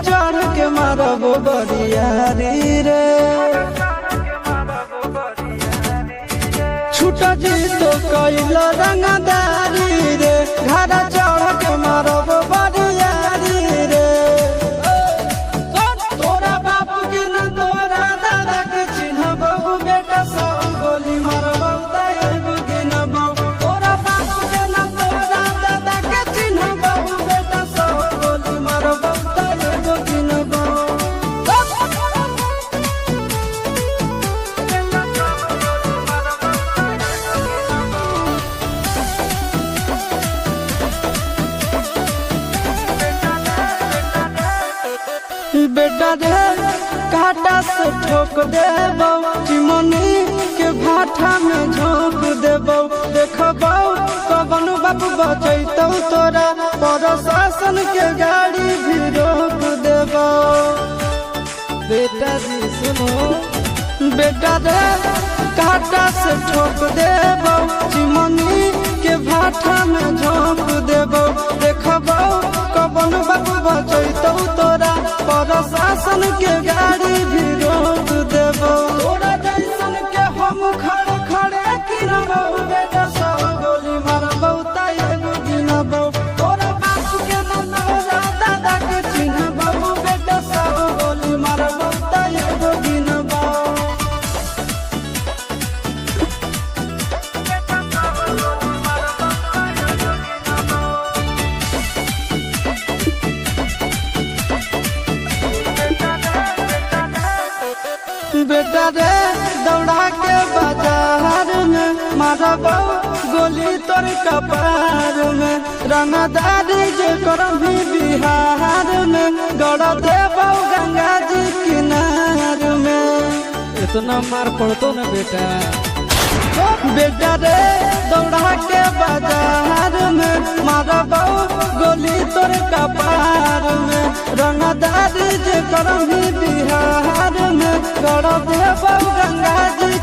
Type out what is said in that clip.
चढ़ के मारबो बरियारी रे छूटा जी तो कैल रंगदारी रे घर चढ़ के मारबो बरियारी रे तोरा बापू के न तोरा दादा के चिन्हबो बेटा सब गोली मारबो ताएबो के न बाबू तोरा बापू के न तोरा दादा के चिन्हबो बेटा सब गोली मारबो ताएबो के न बाबू बेटा रे काटा से ठोक देबो चिमनी के भाठा में झोंक देबो देखबो कवन बाबू बचैतौ तोरा प्रशासन के गाड़ी भी रोक देबो बेटा जी सुनो बेटा रे काटा से ठोक देबो चिमनी के भाठा में झोंक देबो देखबो कवन बाबू बचैतौ तोरा प्रशासन के गाड़ी भी रोक देबो तोरा जैसन के हम खड़े खड़े गिनबो बेटा सब गोली मारबो ताएगो गिनबो तोरा बापू के न तोरा दादा के चिन्हबो बेटा सब गोली मारबो ताएगो गिनबो बेटा रे दौड़ा के बाजार में मारबो गोली तोर कपार में रंगदारी जे करभी बिहार में गड़ देबो गंगा जी किनार में इतना मार पड़तो ना बेटा बेटा रे दौड़ा के बाजार में मारबो गोली तोर कपार में रंगदारी जे करभी बिहार में गड़ देबो गंगा जी